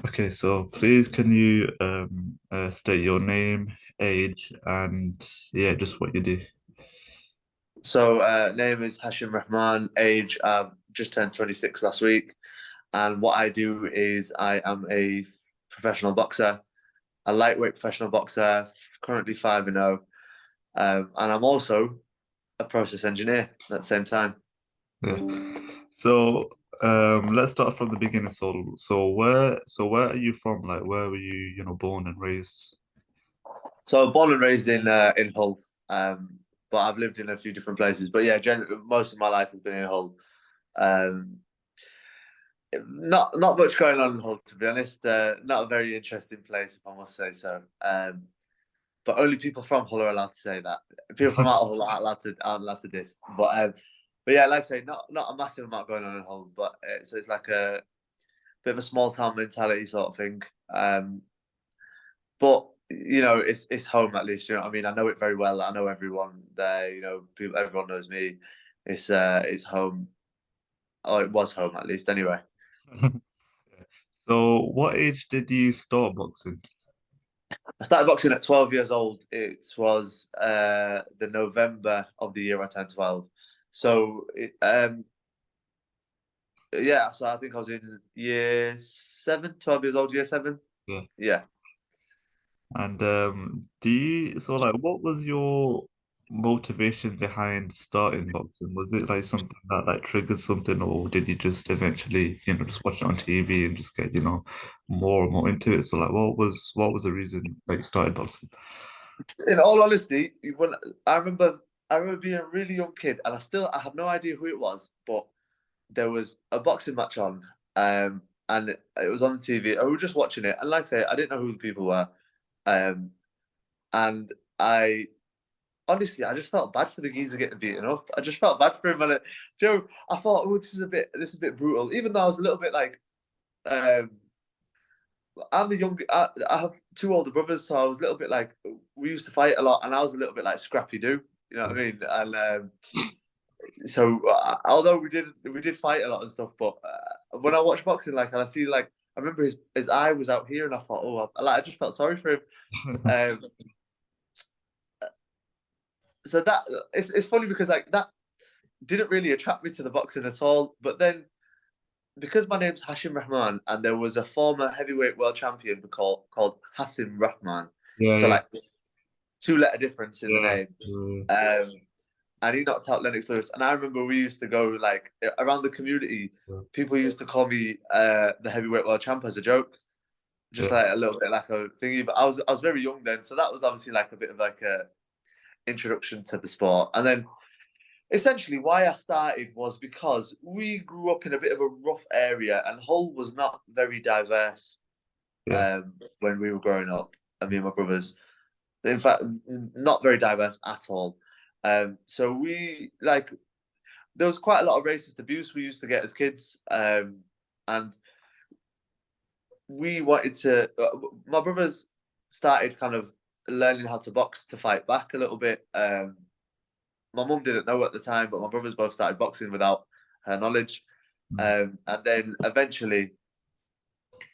Okay, so please can you state your name, age, and yeah, just what you do. So, name is Hashim Rehman. Age, just turned 26 last week. And what I do is I am a professional boxer, a lightweight professional boxer, currently 5-0. And I'm also a process engineer at the same time. Yeah. So let's start from the beginning. So where are you from? Like where were you, born and raised? So, born and raised in Hull, but I've lived in a few different places. But yeah, most of my life has been in Hull. Um, not much going on in Hull, to be honest. Not a very interesting place, if I must say so. But only people from Hull are allowed to say that. People from out of Hull aren't allowed to diss. But yeah, like I say, not a massive amount going on in Hull, but so it's like a bit of a small town mentality sort of thing. But it's home at least. You know what I mean? I know it very well. I know everyone there. People, everyone knows me. It's home. Oh, it was home at least. Anyway. So what age did you start boxing? I started boxing at 12 years old. It was the November of the year I turned 12. So, yeah, so I think I was in year seven, 12 years old, year seven. Yeah. Yeah. And what was your motivation behind starting boxing? Was it like something that like triggered something, or did you just eventually, just watch it on TV and just get, more and more into it? So like what was the reason that you started boxing? In all honesty, when I remember being a really young kid, and I have no idea who it was, but there was a boxing match on, and it was on the TV. I was just watching it, and like I say, I didn't know who the people were, um, and I honestly, I just felt bad for the geezer getting beaten up. I just felt bad for him, and Joe, I thought, oh, this is a bit brutal. Even though I was a little bit like, um, I'm the young. I have two older brothers, so I was a little bit like we used to fight a lot, and I was a little bit like Scrappy Doo. You know what I mean? And so although we did fight a lot and stuff, but when I watch boxing, like, and I see like I remember his eye was out here, and I thought, oh, I just felt sorry for him. Um, so that it's funny because like that didn't really attract me to the boxing at all. But then because my name's Hashim Rehman and there was a former heavyweight world champion called Hashim Rehman, Yeah, so yeah, like two-letter difference in the yeah. name. Um, and he knocked out Lennox Lewis. And I remember we used to go like around the community. Yeah, People used to call me the heavyweight world champ as a joke, just yeah, like a little bit like a thingy. But I was very young then, so that was obviously like a bit of like a introduction to the sport. And then essentially why I started was because we grew up in a bit of a rough area, and Hull was not very diverse yeah. when we were growing up. I mean, my brothers, in fact, not very diverse at all. So we like there was quite a lot of racist abuse we used to get as kids, and we wanted to. My brothers started kind of learning how to box to fight back a little bit. My mum didn't know at the time, but my brothers both started boxing without her knowledge. Mm. And then eventually,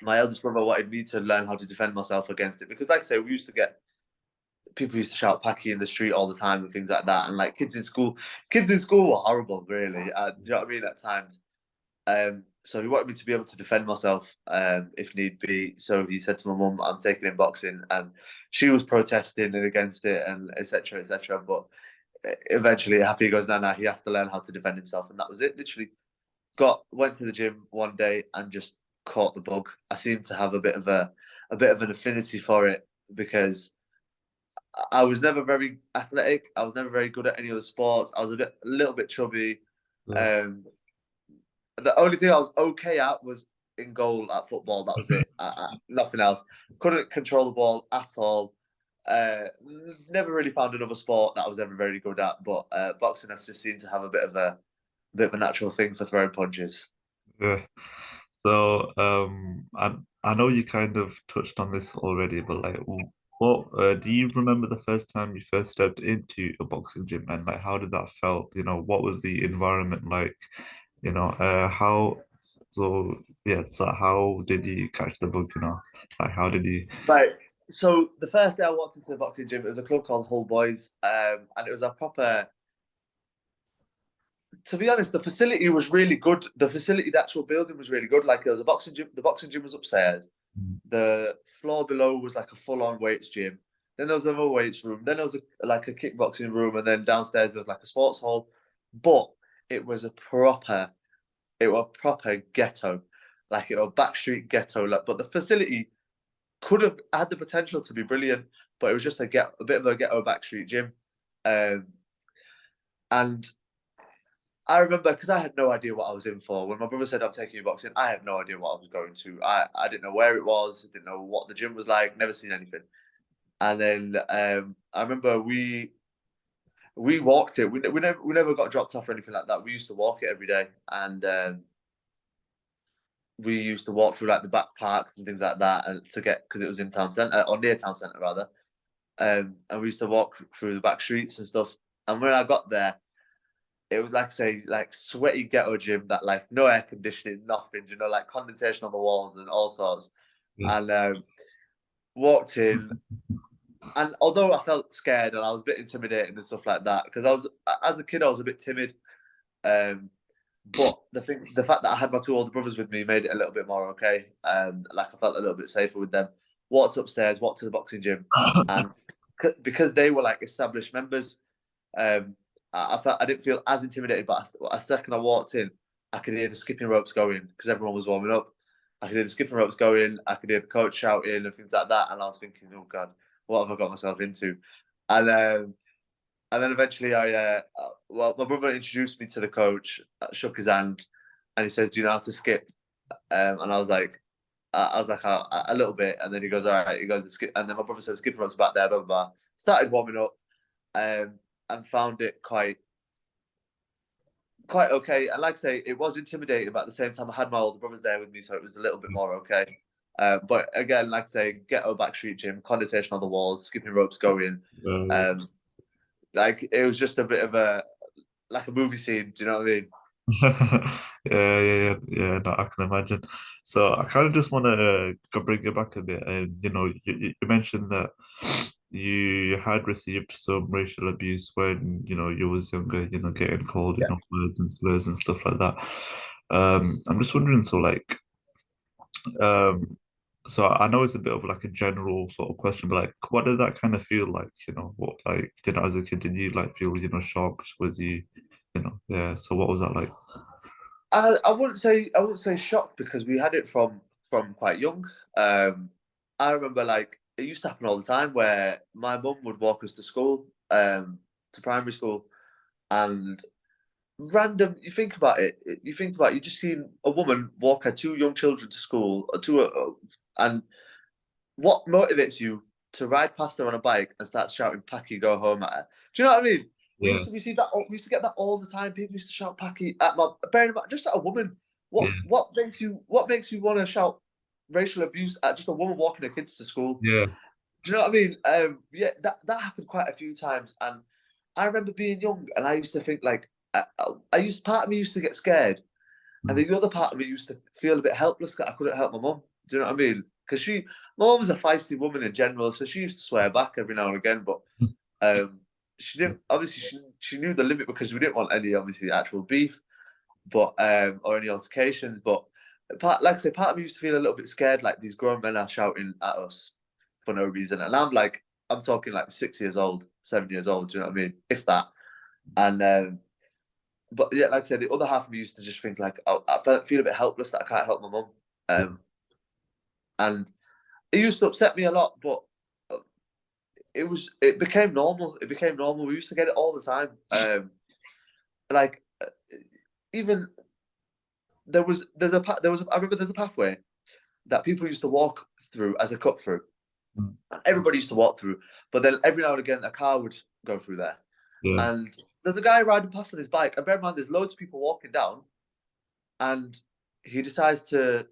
my eldest brother wanted me to learn how to defend myself against it because, like I say, we used to get people used to shout "Packy" in the street all the time and things like that. And like kids in school were horrible, really. Do you know what I mean? At times. So he wanted me to be able to defend myself if need be. So he said to my mum, "I'm taking in boxing," and she was protesting and against it, and etc. etc. But eventually, happy he goes, "No, no, he has to learn how to defend himself," and that was it. Literally, went to the gym one day and just caught the bug. I seemed to have a bit of an affinity for it because I was never very athletic. I was never very good at any other sports. I was a little bit chubby. Yeah. Um, the only thing I was okay at was in goal at football. That was it. Nothing else. Couldn't control the ball at all. Never really found another sport that I was ever very good at. But boxing has just seemed to have a bit of a natural thing for throwing punches. Yeah. So, I know you kind of touched on this already, but like, what do you remember the first time you first stepped into a boxing gym, and like, how did that felt? What was the environment like? How? So yeah, so how did he catch the bug, Like how did he? Right. So the first day I walked into the boxing gym, it was a club called Hull Boys, and it was a proper. To be honest, the facility was really good. The facility, the actual building was really good. Like there was a boxing gym. The boxing gym was upstairs. The floor below was like a full-on weights gym. Then there was another weights room. Then there was like a kickboxing room, and then downstairs there was like a sports hall. But it was a proper, it was proper ghetto, like it was backstreet ghetto. Like, but the facility could have had the potential to be brilliant, but it was just a bit of a ghetto backstreet gym. Um, and I remember because I had no idea what I was in for. When my brother said I'm taking you boxing, I had no idea what I was going to. I didn't know where it was, didn't know what the gym was like, never seen anything. And then I remember we walked it. We never got dropped off or anything like that. We used to walk it every day, and we used to walk through like the back parks and things like that, and to get because it was in town centre or near town centre rather. And we used to walk through the back streets and stuff. And when I got there, it was like say like sweaty ghetto gym that like no air conditioning, nothing, like condensation on the walls and all sorts. Yeah. And walked in, and although I felt scared and I was a bit intimidated and stuff like that, because I was as a kid I was a bit timid. Um, but the fact that I had my two older brothers with me made it a little bit more okay. Like I felt a little bit safer with them. Walked upstairs, walked to the boxing gym, and because they were like established members, um, I felt I didn't feel as intimidated. But a second I walked in, I could hear the skipping ropes going because everyone was warming up. I could hear the skipping ropes going. I could hear the coach shouting and things like that. And I was thinking, oh God, what have I got myself into? And and then eventually well, my brother introduced me to the coach, shook his hand, and he says, "Do you know how to skip?" And I was like a little bit, and then he goes, "All right." He goes, "Skip," and then my brother says, "Skip ropes back there." Blah blah blah. Started warming up, um, and found it quite okay. And like I say, it was intimidating, but at the same time, I had my older brothers there with me, so it was a little bit more okay. But again, like I say, ghetto backstreet gym, condensation on the walls, skipping ropes going. Uh, Um, like it was just a bit of a like a movie scene. Do you know what I mean? yeah. No, I can imagine. So I kind of just want to bring it back a bit, and you mentioned that you had received some racial abuse when you was younger. Getting called Yeah. words and slurs and stuff like that. I'm just wondering, so like, um, so I know it's a bit of like a general sort of question, but like, what did that kind of feel like? What like as a kid, did you like feel shocked? Was yeah? So what was that like? I wouldn't say shocked because we had it from quite young. I remember like it used to happen all the time where my mum would walk us to school, to primary school, and random. You think about it, you just seen a woman walk her two young children to school, and what motivates you to ride past her on a bike and start shouting "Packy, go home" at her? Do you know what I mean? Yeah, We see that we used to get that all the time. People used to shout "Packy" at my bearing in mind, just at a woman. yeah, What makes you want to shout racial abuse at just a woman walking her kids to school? yeah. Do you know what I mean? Yeah, that happened quite a few times, and I remember being young, and I used to think like part of me used to get scared, and Mm. the other part of me used to feel a bit helpless that I couldn't help my mum. Do you know what I mean? Because my mum was a feisty woman in general, so she used to swear back every now and again. But um, she didn't. Obviously, she knew the limit because we didn't want any obviously actual beef, but or any altercations. But like I say, part of me used to feel a little bit scared, like these grown men are shouting at us for no reason, and I'm talking like 6 years old, 7 years old. Do you know what I mean? If that. And but yeah, like I said, the other half of me used to just think like feel a bit helpless that I can't help my mum, and it used to upset me a lot. But uh, it became normal. It became normal. We used to get it all the time. Like even I remember there's a pathway that people used to walk through as a cut through. Mm. Everybody used to walk through, but then every now and again a car would go through there, Yeah, and there's a guy riding past on his bike. And bear in mind, there's loads of people walking down, and he decides to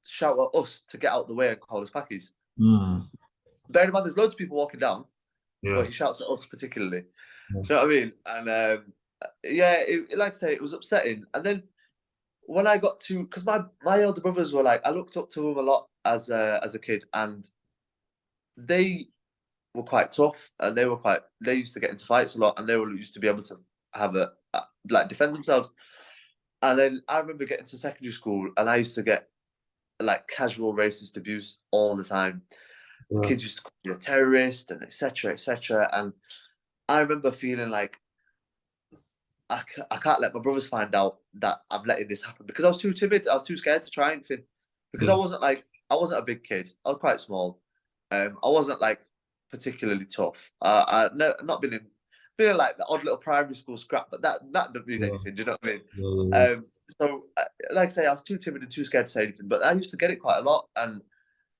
shout at us to get out the way and call us packies. mm. Bear in mind, there's loads of people walking down, but Yeah, he shouts at us particularly. yeah. Do you know what I mean? And yeah, like I say, it was upsetting. And then when I got to, because my older brothers were like, I looked up to them a lot as a kid, and they were quite tough, and they used to get into fights a lot, and they were used to be able to have like defend themselves. And then I remember getting to secondary school, and I used to get like casual racist abuse all the time. Yeah, Kids used to call me a terrorist, and etc. etc. And I remember feeling like I can't let my brothers find out that I'm letting this happen because I was too timid. I was too scared to try anything because yeah, I wasn't a big kid. I was quite small. I wasn't like particularly tough. Not been in like the odd little primary school scrap, but that doesn't mean yeah, anything. Do you know what I mean? yeah, Like I say, I was too timid and too scared to say anything. But I used to get it quite a lot, and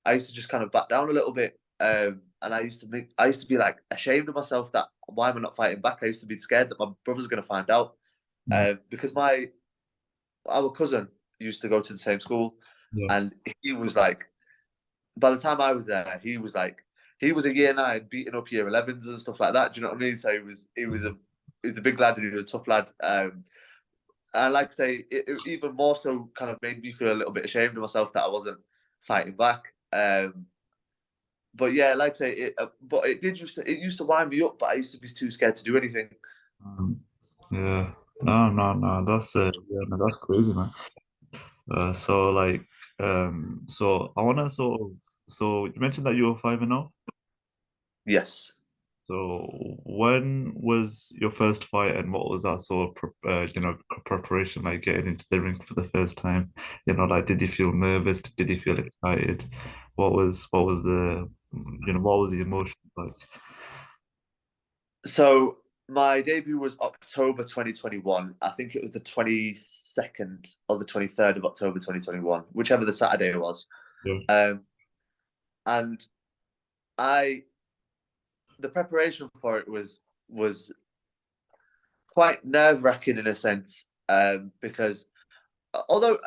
I used to just kind of back down a little bit. And I used to be like ashamed of myself that why am I not fighting back? I used to be scared that my brother's going to find out yeah, because my our cousin used to go to the same school, yeah, and he was like, by the time I was there, he was a year nine beating up year 11s and stuff like that. Do you know what I mean? So he was a big lad and he was a tough lad. And like I say, it even more so kind of made me feel a little bit ashamed of myself that I wasn't fighting back. But yeah, like I say, but it used to wind me up, but I used to be too scared to do anything. um, yeah. No, no, no. Yeah, no, that's crazy, man. So like, so I wanna sort of, so you mentioned that you were 5-0. Yes. So when was your first fight, and what was that sort of preparation like getting into the ring for the first time? Like did you feel nervous? Did you feel excited? What was what was the emotion like? So my debut was October 2021. I think it was the 22nd or the 23rd of October 2021, whichever the Saturday was. Yeah, Um, and I the preparation for it was quite nerve wracking in a sense because although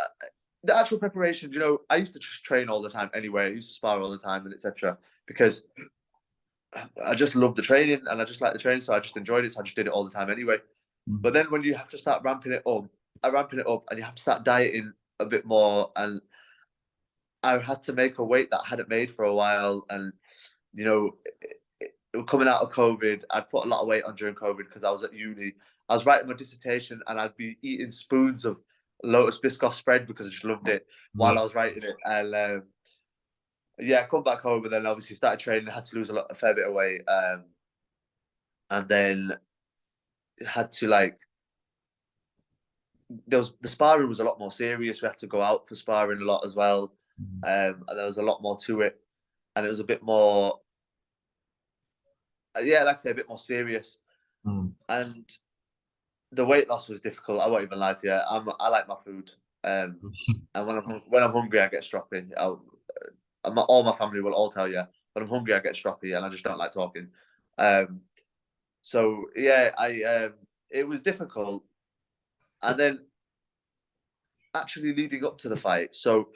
the actual preparation, I used to just train all the time anyway. I used to spar all the time and etc. Because I just loved the training and I just liked the training, so I just enjoyed it. So I just did it all the time anyway. mm, But then when you have to start ramping it up, and you have to start dieting a bit more, and I had to make a weight that I hadn't made for a while, and you know, coming out of COVID, I'd put a lot of weight on during COVID because I was at uni. I was writing my dissertation, and I'd be eating spoons of Lotus Biscoff spread because I just loved it while yeah, I was writing it. And yeah, I come back home and then obviously started training. Had to lose a fair bit of weight, and then had to like there was the sparring was a lot more serious. We had to go out for sparring a lot as well, mm, and there was a lot more to it, and it was a bit more, yeah, like I say, a bit more serious. mm. And the weight loss was difficult. I won't even lie to you. I like my food, and when I'm hungry, I get stroppy. All my family will all tell you when I'm hungry, I get stroppy, and I just don't like talking. Um, so yeah, I it was difficult, and then actually leading up to the fight. So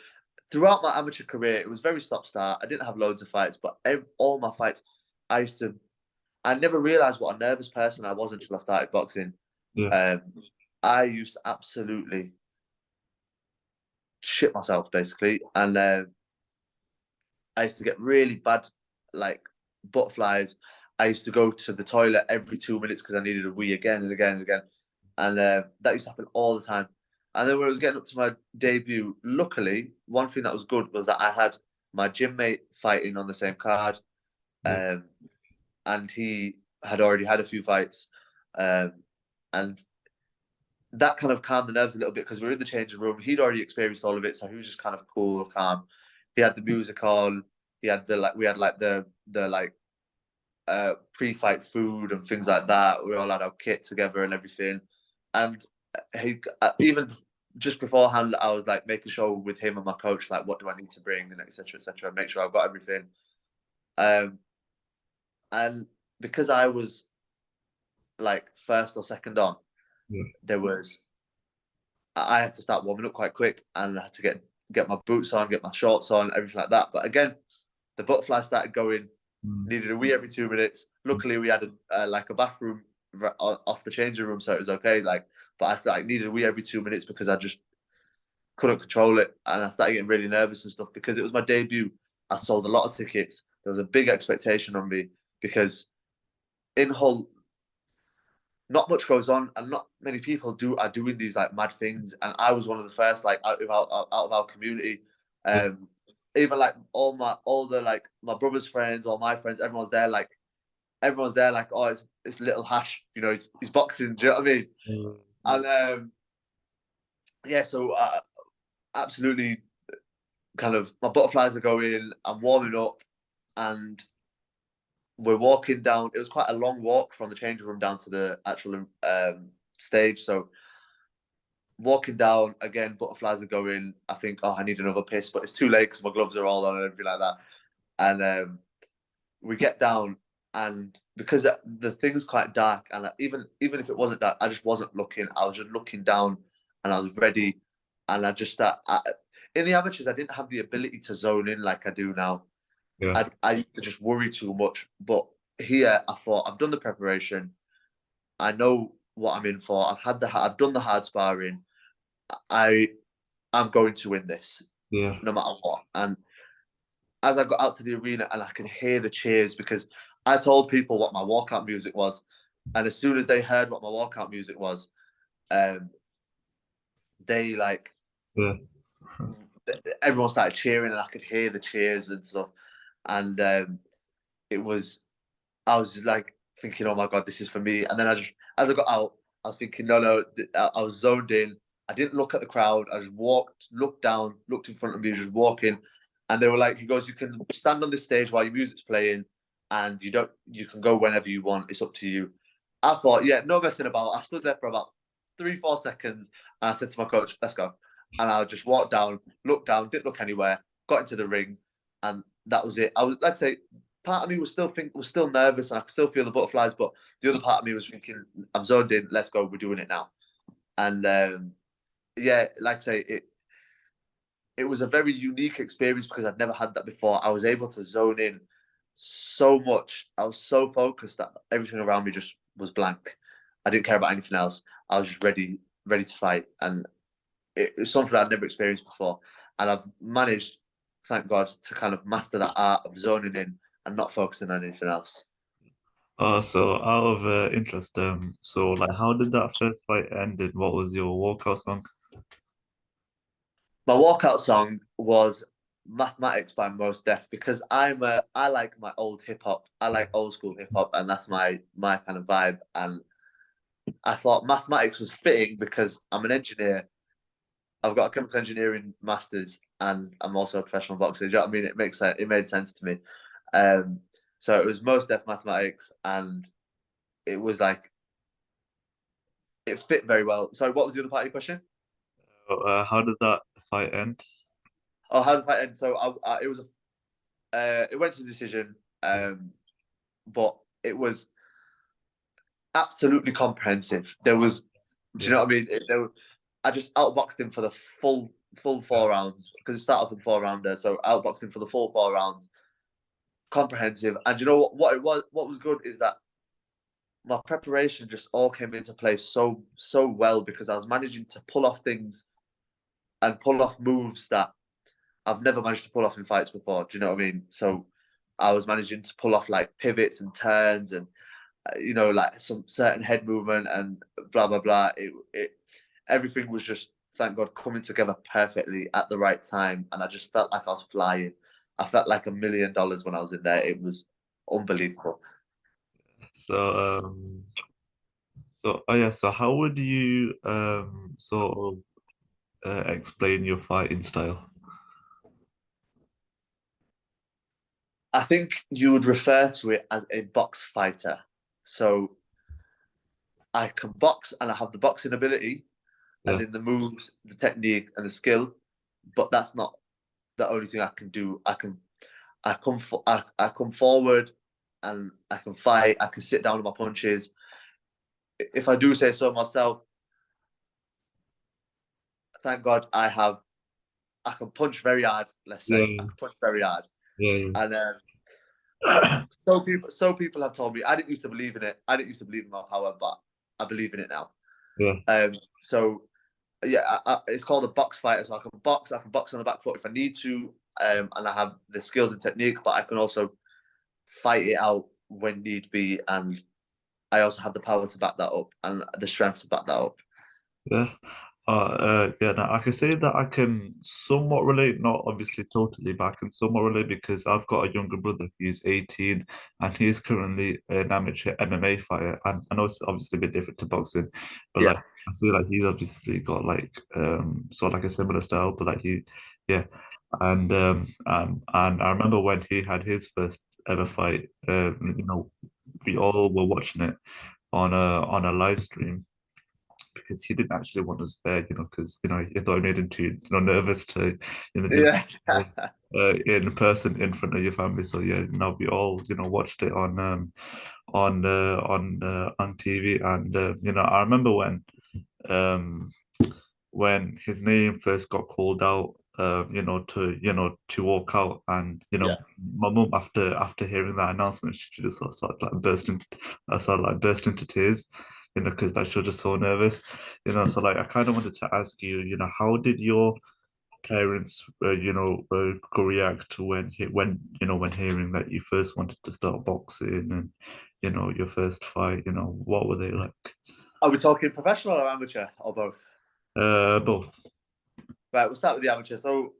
throughout my amateur career, it was very stop start. I didn't have loads of fights, but all my fights, I used to. I never realized what a nervous person I was until I started boxing. Yeah, Um, I used to absolutely shit myself basically, and I used to get really bad like butterflies. I used to go to the toilet every 2 minutes because I needed a wee again and again and again, and that used to happen all the time. And then when I was getting up to my debut, luckily, one thing that was good was that I had my gym mate fighting on the same card, yeah, um, and he had already had a few fights, um, and that kind of calmed the nerves a little bit because we were in the changing room. He'd already experienced all of it, so he was just kind of cool, calm. He had the music on. He had we had like the like pre-fight food and things like that. We all had our kit together and everything. And he even just beforehand, I was like making sure with him and my coach, like what do I need to bring and etc. etc. Make sure I've got everything. Um, and because I was like first or second on, yeah, there was I had to start warming up quite quick, and I had to get my boots on, get my shorts on, everything like that. But again, the butterflies started going. mm, Needed a wee every 2 minutes. Luckily, we had like a bathroom off the changing room, so it was okay. Like, but I like needed a wee every 2 minutes because I just couldn't control it, and I started getting really nervous and stuff because it was my debut. I sold a lot of tickets. There was a big expectation on me because in Hull, not much goes on, and not many people are doing these like mad things. And I was one of the first, like out of our community. Yeah. Um, Even like all the like my brother's friends, all my friends, everyone's there like, oh, it's little Hash, he's boxing. Do you know what I mean? Mm. And yeah, so absolutely, kind of my butterflies are going. I'm warming up, and we're walking down. It was quite a long walk from the changing room down to the actual stage. So walking down again, butterflies are going. I think, oh, I need another piss, but it's too late because my gloves are all on and everything like that. And we get down, and because the thing's quite dark, and even if it wasn't dark, I just wasn't looking. I was just looking down, and I was ready, and I just in the amateurs, I didn't have the ability to zone in like I do now. Yeah. I used to just worry too much, but here I thought I've done the preparation. I know what I'm in for. I've done the hard sparring. I I'm going to win this Yeah. no matter what. And as I got out to the arena and I can hear the cheers because I told people what my walkout music was, and as soon as they heard what my walkout music was, um, they like Yeah. everyone started cheering, and I could hear the cheers and stuff. And it was I was like thinking, oh my god, this is for me. And then as I got out, I was thinking, no, no, I was zoned in. I didn't look at the crowd. I just walked, looked down, looked in front of me, just walking. And they were like, he goes, you can stand on this stage while your music's playing, and you can go whenever you want. It's up to you. I thought, yeah, no messing about. I stood there for about 3, 4 seconds, and I said to my coach, let's go. And I just walked down, looked down, didn't look anywhere, got into the ring, and that was it. I was, like I say, part of me was still nervous, and I could still feel the butterflies, but the other part of me was thinking, I'm zoned in. Let's go. We're doing it now. And yeah, like I say, it was a very unique experience because I'd never had that before. I was able to zone in so much. I was so focused that everything around me just was blank. I didn't care about anything else. I was just ready to fight, and it's something I'd never experienced before. And I've managed, thank God, to kind of master that art of zoning in and not focusing on anything else. So out of interest, so like, how did that first fight end, and what was your walkout song? My walkout song was Mathematics by Most Def because I like my old hip hop. I like old school hip hop, and that's my kind of vibe. And I thought Mathematics was fitting because I'm an engineer. I've got a chemical engineering masters, and I'm also a professional boxer. Do you know what I mean? It makes sense. It made sense to me. Um, so it was Most Def Mathematics, and it was like it fit very well. So what was the other part of your question? How did that fight end? Oh, how did the fight end? So it was it went to decision, but it was absolutely comprehensive. There was, do you Yeah. know what I mean? I just outboxed him for the full 4 rounds because it started off in 4 rounder. So outboxed him for the full 4 rounds, comprehensive. And you know what it was? What was good is that my preparation just all came into place so well because I was managing to pull off things and pull off moves that I've never managed to pull off in fights before. Do you know what I mean? So I was managing to pull off like pivots and turns and like some certain head movement and blah blah blah. It everything was just, thank God, coming together perfectly at the right time, and I just felt like I was flying. I felt like $1 million when I was in there. It was unbelievable. So oh yeah, so how would you sort of explain your fighting style? I think you would refer to it as a box fighter. So I can box and I have the boxing ability, as Yeah. in the moves, the technique, and the skill. But that's not the only thing I can do. I come forward and I can fight. I can sit down with my punches. If I do say so myself, thank God I can punch very hard. Let's say I Yeah. can punch very hard, Yeah. and so people have told me I didn't used to believe in it. I didn't used to believe in my power, but I believe in it now. Yeah. So yeah, it's called a box fighter. So I can box on the back foot if I need to, and I have the skills and technique. But I can also fight it out when need be, and I also have the power to back that up and the strength to back that up. Yeah. Yeah, no, I can say that I can somewhat relate, not obviously totally, but I can somewhat relate because I've got a younger brother who's 18 and he's currently an amateur MMA fighter. And I know it's obviously a bit different to boxing, but like Yeah, I see like he's obviously got like sort of like a similar style, but like yeah. And I remember when he had his first ever fight, we all were watching it on a live stream because he didn't actually want us there, because he thought it made him too, nervous to, yeah. in person in front of your family. So yeah, we all, watched it on TV, and I remember um when his name first got called out, to walk out, and Yeah. my mum after hearing that announcement, she just sort of started like burst into tears, because like she was just so nervous, So like I kind of wanted to ask you, how did your parents, react when hearing that you first wanted to start boxing and your first fight, what were they like? Are we talking professional or amateur or both? Both. Right, we'll start with the amateur. So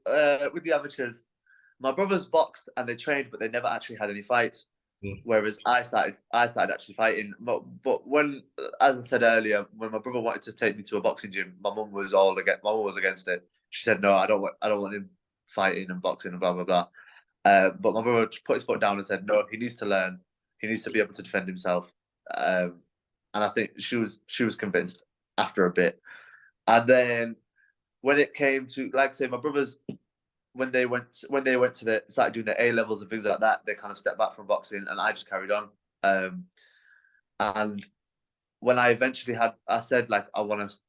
with the amateurs, my brothers boxed and they trained, but they never actually had any fights. Yeah. Whereas I started actually fighting. But when, as I said earlier, when my brother wanted to take me to a boxing gym, my mum was all against. My mum was against it. She said, "No, I don't want him fighting and boxing and blah blah blah." But my brother put his foot down and said, "No, he needs to learn. He needs to be able to defend himself." And I think she was convinced after a bit. And then when it came to, like I say, my brothers, when they went to the started doing their A levels and things like that, they kind of stepped back from boxing, and I just carried on. And when I eventually I said like I was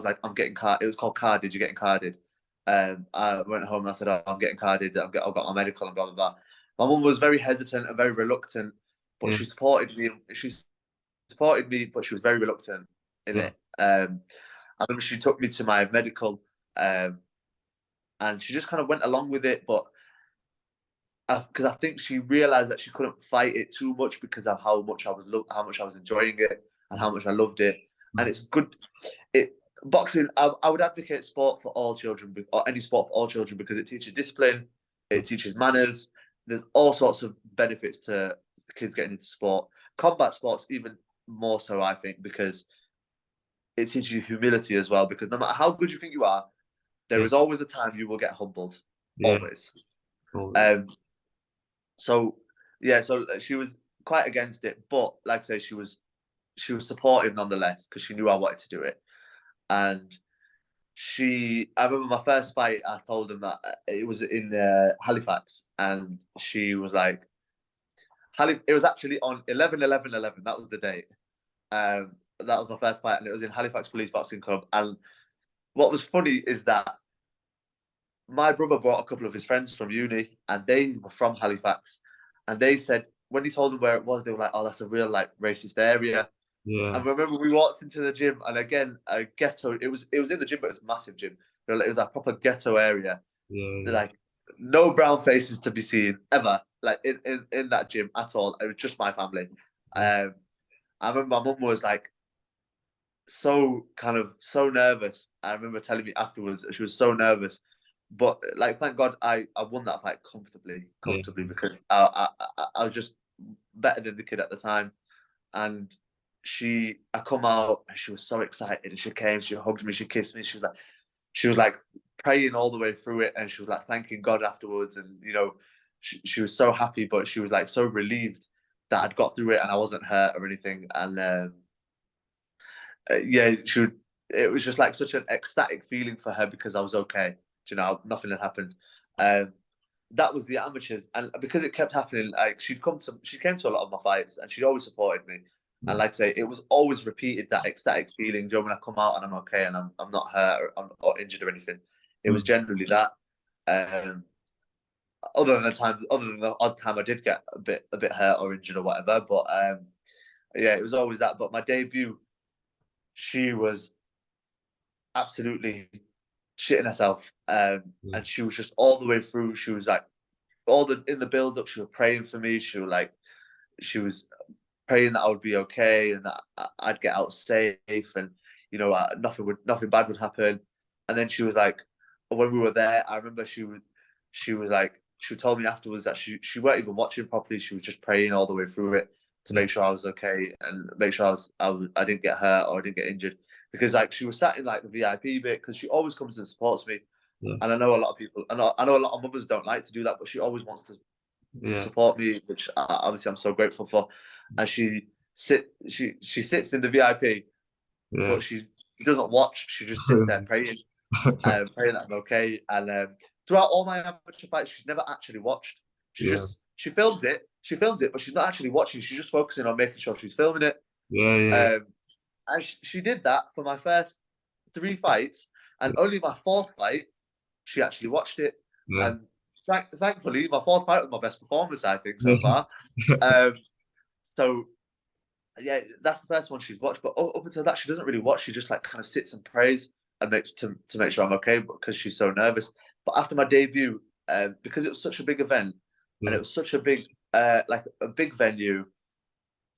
like, I'm getting carded. It was called carded. You're getting carded. I went home and I said, oh, I'm getting carded. I've got my medical and blah blah blah. My mum was very hesitant and very reluctant, but Yeah. she supported me. She supported me, but she was very reluctant in Yeah. it. I remember she took me to my medical, um, and she just kind of went along with it. But because I think she realized that she couldn't fight it too much because of how much I was enjoying it and how much I loved it. And it's good. It boxing. I would advocate sport for all children, or any sport for all children, because it teaches discipline, Yeah. it teaches manners. There's all sorts of benefits to kids getting into sport. Combat sports even more so, I think, because it teaches you humility as well. Because no matter how good you think you are, there Yeah. is always a time you will get humbled. Yeah. Always. Totally. Um, So yeah, so she was quite against it, but like I say, she was supportive nonetheless because she knew I wanted to do it. And I remember my first fight. I told them that it was in Halifax, and she was like, It was actually on 11/11/11. That was the date. That was my first fight, and it was in Halifax Police Boxing Club. And what was funny is that my brother brought a couple of his friends from uni, and they were from Halifax, and they said when he told them where it was, they were like, "Oh, that's a real like racist area." Yeah. And remember, we walked into the gym, and again, a ghetto. It was in the gym, but it was a massive gym. It was a proper ghetto area. Yeah. Like no brown faces to be seen ever, like in that gym at all. It was just my family. Yeah. I remember my mum was like so nervous. I remember telling me afterwards she was so nervous, but like thank God I won that fight Yeah. comfortably because I was just better than the kid at the time. And I come out and she was so excited, and she came, she hugged me, she kissed me, she was like praying all the way through it, and she was like thanking God afterwards, and she was so happy, but she was like so relieved that I'd got through it and I wasn't hurt or anything. And yeah, it was just like such an ecstatic feeling for her because I was okay. Nothing had happened. Um, that was the amateurs, and because it kept happening, like she came to a lot of my fights, and she always supported me. And Yeah. like I say, it was always repeated that ecstatic feeling. When I come out and I'm okay and I'm not hurt or injured or anything, it was Mm. generally that. Um, other than the odd time I did get a bit hurt or injured or whatever, but yeah, it was always that. But my debut, she was absolutely shitting herself. Yeah. And she was just all the way through. She was like all the in the build up. She was praying for me. She was praying that I would be okay and that I'd get out safe and nothing bad would happen. And then she was like, when we were there, I remember she was like she told me afterwards that she weren't even watching properly. She was just praying all the way through it to Yeah. make sure I was okay and make sure I didn't get hurt or I didn't get injured because like she was sat in like the VIP bit because she always comes and supports me. Yeah. And I know a lot of people, I know a lot of mothers don't like to do that, but she always wants to Yeah. support me, which obviously I'm so grateful for. And she sits in the VIP, Yeah. but she doesn't watch. She just sits there praying, praying that I'm okay. And throughout all my amateur fights, she's never actually watched. Yeah. She films it. She films it, but she's not actually watching. She's just focusing on making sure she's filming it. Yeah. Yeah. Um, and she did that for my first three fights, and Yeah. only my fourth fight she actually watched it. Yeah. And thankfully, my fourth fight was my best performance, I think, so Yeah. far. Um, so yeah, that's the first one she's watched. But up until that, she doesn't really watch. She just like kind of sits and prays and makes to make sure I'm okay, because she's so nervous. But after my debut, because it was such a big event and Yeah. it was such a big like a big venue,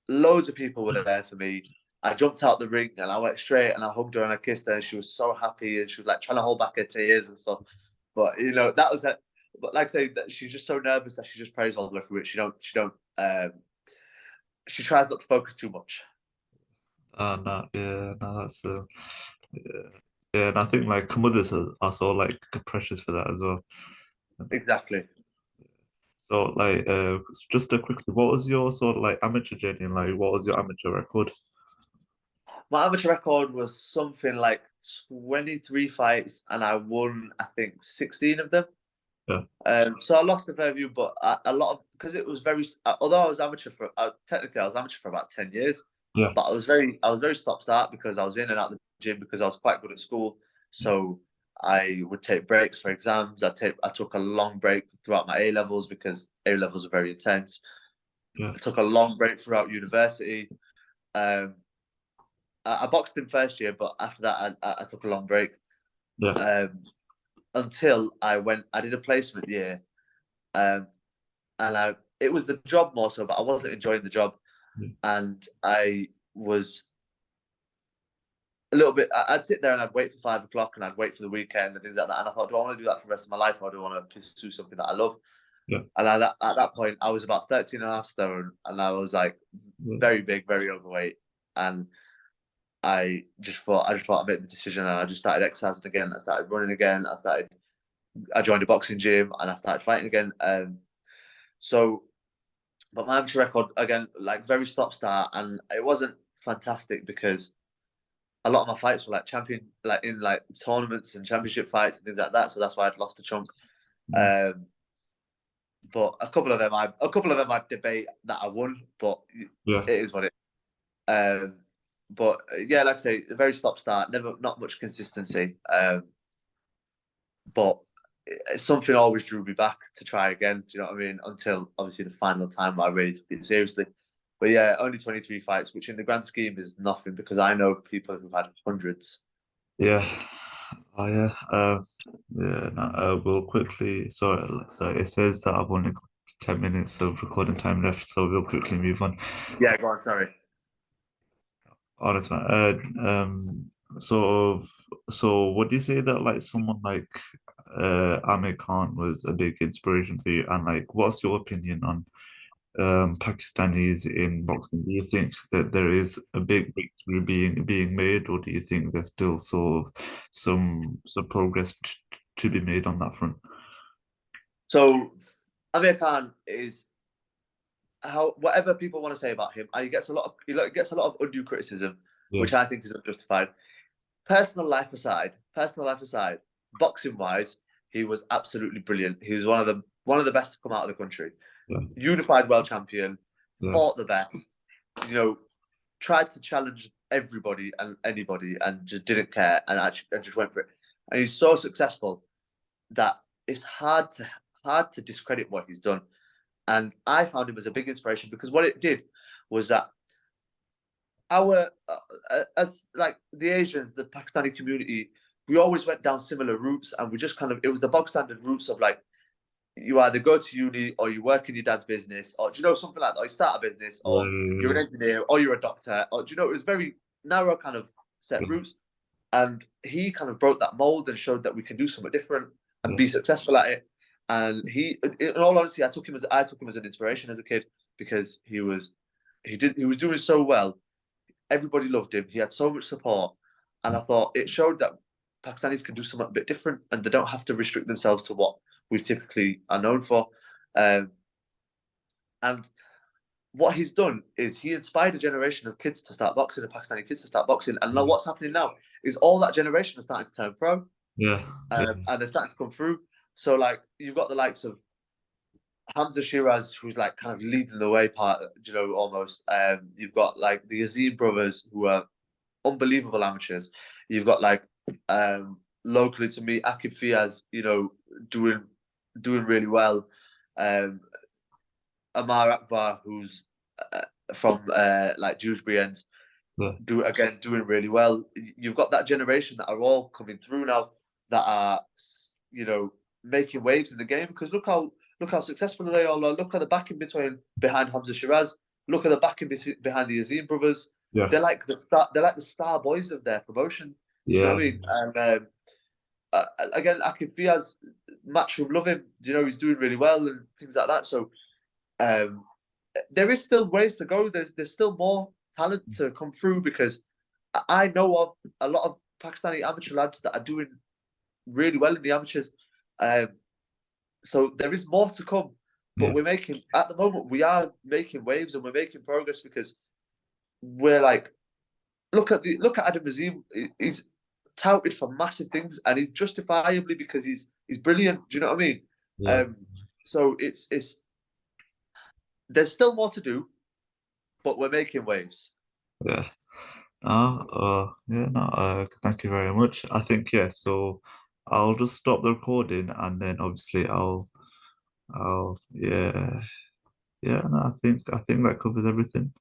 loads of people were there for me. I jumped out the ring and I went straight and I hugged her and I kissed her and she was so happy and she was like trying to hold back her tears and stuff. But that was it. But like I say, that she's just so nervous that she just prays all the way through it. She tries not to focus too much. No, yeah, no, that's yeah, yeah, and I think like mothers are so like precious for that as well. Exactly. So like, just a quickly, what was your sort of like amateur journey? Like, what was your amateur record? My amateur record was something like 23 fights and I won, I think, 16 of them. Yeah, So I lost a fair few, but a lot of because it was very. Although I was amateur for technically I was amateur for about 10 years, yeah, but I was very stop start because I was in and out of the gym because I was quite good at school. So I would take breaks for exams. I took a long break throughout my A levels because A levels are very intense. yeah, I took a long break throughout university. Um, I boxed in first year, but after that I took a long break yeah, um, until I did a placement year. Um, and it was the job more so, but I wasn't enjoying the job, yeah, and I was a little bit. I'd sit there and I'd wait for 5 o'clock, and I'd wait for the weekend and things like that. And I thought, do I want to do that for the rest of my life, or do I want to pursue something that I love? yeah, And at that point, I was about 13 and a half stone, and I was like yeah, very big, very overweight, and I just thought I'd make the decision, and I just started exercising again. I started running again. I joined a boxing gym, and I started fighting again. So but my amateur record again, like very stop start, and it wasn't fantastic because a lot of my fights were like like in like tournaments and championship fights and things like that. So that's why I'd lost a chunk. mm, Um, but a couple of them I debate that I won, but it yeah, is what it. But yeah, like I say, a very stop start, never not much consistency. But something always drew me back to try again. Do you know what I mean? Until obviously the final time I really took it seriously. But yeah, only 23 fights, which in the grand scheme is nothing because I know people who've had hundreds. yeah. Oh yeah, yeah. No, we'll quickly. So it says that I've only got 10 minutes of recording time left, so we'll quickly move on. Yeah, go on, sorry. Honest man. Sort of. So, would you say that like someone like Amir Khan was a big inspiration for you? And like, what's your opinion on Pakistanis in boxing? Do you think that there is a big breakthrough being made, or do you think there's still sort of some progress to be made on that front? So Amir Khan is how whatever people want to say about him, he gets a lot of undue criticism, Yeah, which I think is unjustified. Personal life aside, boxing wise, he was absolutely brilliant. He was one of the best to come out of the country. yeah, Unified world champion, yeah, fought the best, you know, tried to challenge everybody and anybody and just didn't care and just went for it. And he's so successful that it's hard to discredit what he's done. And I found him as a big inspiration because what it did was that our as like the Asians, the Pakistani community, we always went down similar routes, and we just kind of it was the bog standard routes of like you either go to uni or you work in your dad's business, or do you know something like that? Or you start a business, or you're Right. an engineer, or you're a doctor, or do you know it was very narrow kind of set Yeah. routes. And he kind of broke that mold and showed that we can do something different and Yeah. be successful at it. And in all honesty, I took him as an inspiration as a kid because he was doing so well. Everybody loved him. He had so much support, and I thought it showed that Pakistanis can do something a bit different, and they don't have to restrict themselves to what we typically are known for. Um, and what he's done is he inspired a generation of kids to start boxing, and Pakistani kids to start boxing. And now Yeah. what's happening now is all that generation is starting to turn pro, Yeah. Yeah. and they're starting to come through. So like you've got the likes of Hamza Shiraz, who's like kind of leading the way, part you know almost. You've got like the Azim brothers, who are unbelievable amateurs. You've got like locally to me, Akib Fiaz, doing doing really well. Um, Amar Akbar, who's from like Dewsbury End, Yeah. doing really well. You've got that generation that are all coming through now that are making waves in the game because look how successful they all are. Look at the backing behind Hamza Shiraz. Look at the backing behind the Azim brothers. Yeah. They're like the star boys of their promotion. Do you know Yeah. what I mean? And again, Akin Fiaz, Matchroom love him. Do you know he's doing really well and things like that. So um, there is still ways to go. There's still more talent to come through because I know of a lot of Pakistani amateur lads that are doing really well in the amateurs. Um, so there is more to come, but Yeah. at the moment we are making waves and we're making progress because we're like look at Adam Azim. He's touted for massive things and he's justifiably because he's brilliant. Do you know what I mean? Yeah. Um, so it's there's still more to do, but we're making waves. Yeah. Yeah, no, thank you very much. I think, yeah, so I'll just stop the recording and then obviously yeah, yeah, no, I think that covers everything.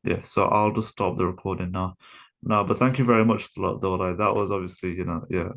Yeah, so I'll just stop the recording now. No, but thank you very much, though. Like that was obviously, yeah,